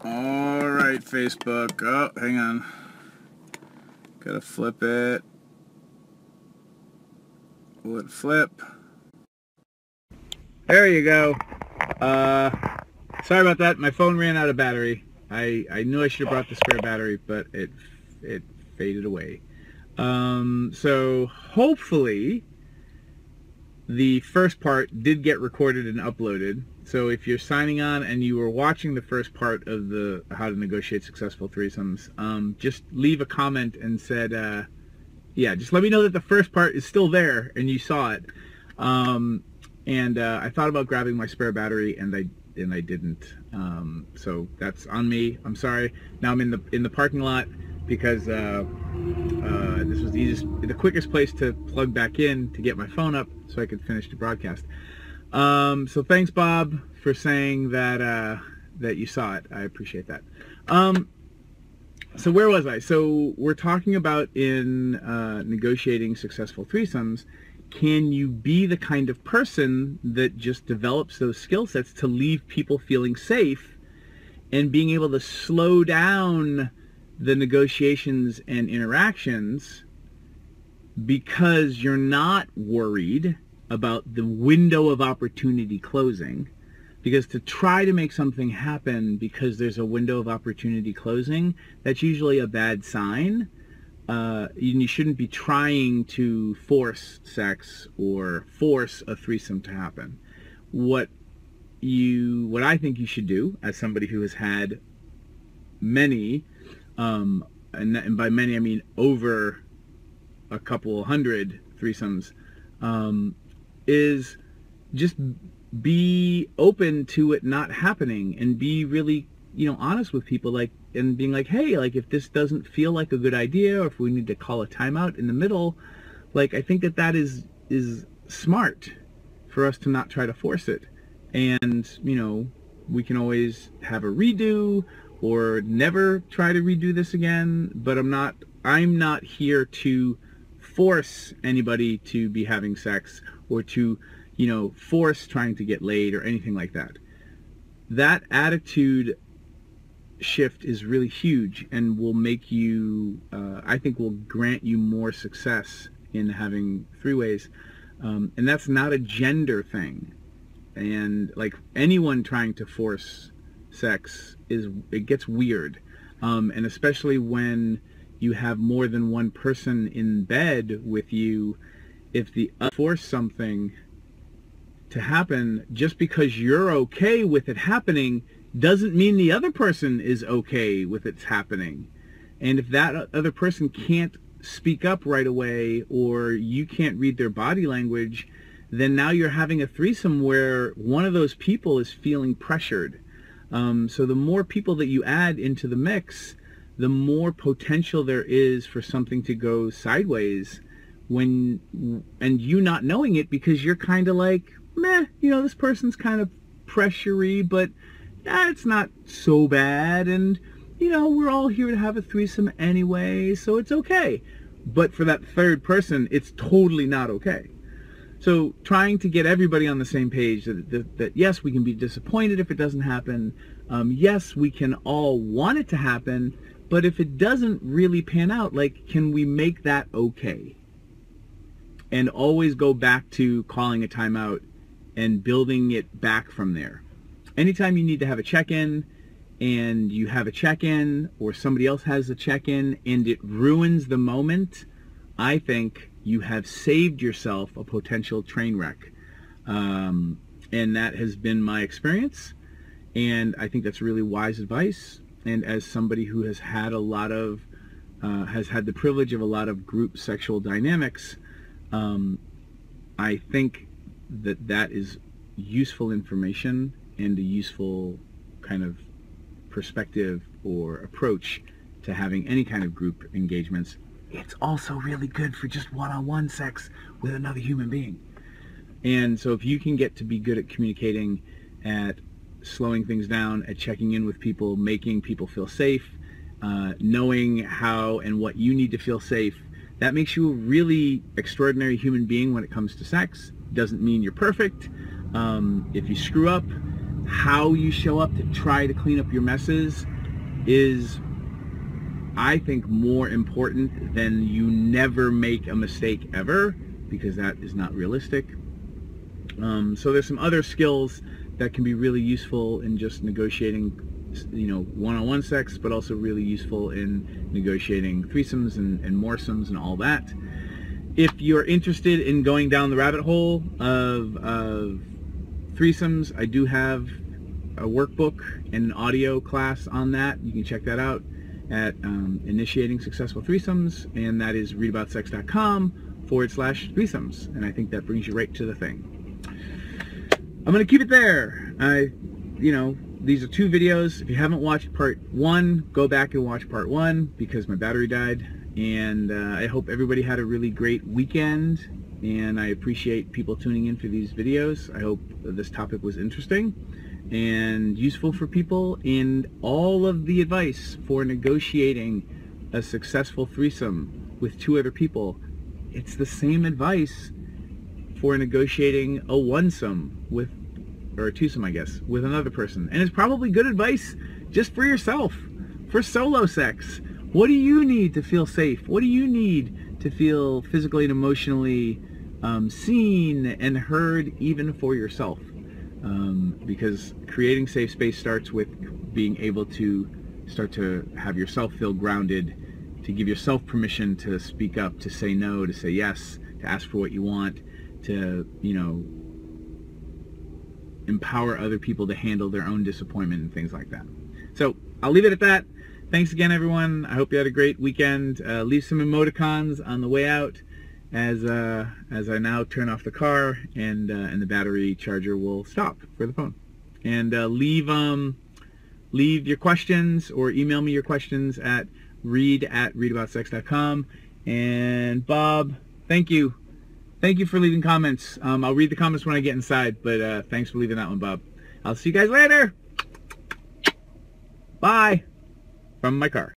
Alright, Facebook. Oh, hang on. Gotta flip it. Will it flip? There you go. Sorry about that. My phone ran out of battery. I knew I should have brought the spare battery, but it faded away. So hopefully the first part did get recorded and uploaded. So if you're signing on and you were watching the first part of the How to Negotiate Successful Threesomes, just leave a comment and said, yeah, just let me know that the first part is still there and you saw it. I thought about grabbing my spare battery and I didn't. So that's on me. I'm sorry. Now I'm in the parking lot because this was the quickest place to plug back in to get my phone up so I could finish the broadcast. So thanks, Bob, for saying that that you saw it. I appreciate that. So where was I? So we're talking about in negotiating successful threesomes. Can you be the kind of person that just develops those skill sets to leave people feeling safe and being able to slow down the negotiations and interactions because you're not worried about the window of opportunity closing? Because to try to make something happen because there's a window of opportunity closing, that's usually a bad sign. You shouldn't be trying to force sex or force a threesome to happen. What I think you should do, as somebody who has had many, and by many I mean over a couple hundred threesomes, is just be open to it not happening and be really, honest with people, and being like, hey, if this doesn't feel like a good idea, or if we need to call a timeout in the middle, I think that is smart for us to not try to force it. And, we can always have a redo or never try to redo this again, but I'm not here to force anybody to be having sex or to, force trying to get laid or anything like that. That attitude shift is really huge and will make you, I think will grant you more success in having three-ways. And that's not a gender thing. And anyone trying to force sex, it gets weird. And especially when you have more than one person in bed with you, if the force something to happen, just because you're okay with it happening doesn't mean the other person is okay with it happening. And if that other person can't speak up right away, or you can't read their body language, then now you're having a threesome where one of those people is feeling pressured. So the more people that you add into the mix, the more potential there is for something to go sideways, and you not knowing it, because you're kind of like, meh, this person's kind of pressury, but it's not so bad, and we're all here to have a threesome anyway, so it's okay. But for that third person, it's totally not okay. So trying to get everybody on the same page that yes, we can be disappointed if it doesn't happen. Yes, we can all want it to happen, but if it doesn't really pan out, can we make that okay? And always go back to calling a timeout and building it back from there. Anytime you need to have a check-in, and you have a check-in, or somebody else has a check-in, and it ruins the moment, I think you have saved yourself a potential train wreck. And that has been my experience, and I think that's really wise advice. And as somebody who has had has had the privilege of a lot of group sexual dynamics, I think that is useful information and a useful kind of perspective or approach to having any kind of group engagements. It's also really good for just one-on-one sex with another human being. And so if you can get to be good at communicating, at slowing things down, at checking in with people, making people feel safe, knowing how and what you need to feel safe, that makes you a really extraordinary human being when it comes to sex. Doesn't mean you're perfect. If you screw up, how you show up to try to clean up your messes is, I think, more important than you never make a mistake ever, because that is not realistic. So there's some other skills that can be really useful in just negotiating, you know, one-on-one sex, but also really useful in negotiating threesomes and moresomes and all that. If you're interested in going down the rabbit hole of threesomes, I do have a workbook and an audio class on that. You can check that out at Initiating Successful Threesomes, and that is readaboutssex.com/threesomes, and I think that brings you right to the thing. I'm going to keep it there. You know, these are 2 videos. If you haven't watched part 1, go back and watch part 1, because my battery died. And I hope everybody had a really great weekend, and I appreciate people tuning in for these videos. I hope this topic was interesting and useful for people, and all of the advice for negotiating a successful threesome with 2 other people, it's the same advice for negotiating a onesome with, or a twosome, I guess, with another person. And it's probably good advice just for yourself, for solo sex. What do you need to feel safe? What do you need to feel physically and emotionally seen and heard, even for yourself? Because creating safe space starts with being able to start to have yourself feel grounded, to give yourself permission to speak up, to say no, to say yes, to ask for what you want, to, you know, empower other people to handle their own disappointment and things like that. So I'll leave it at that. Thanks again, everyone. I hope you had a great weekend. Leave some emoticons on the way out as I now turn off the car, and the battery charger will stop for the phone. And leave your questions, or email me your questions at reid@readaboutssex.com. And Bob, thank you. Thank you for leaving comments. I'll read the comments when I get inside, but thanks for leaving that one, Bob. I'll see you guys later. Bye. From my car.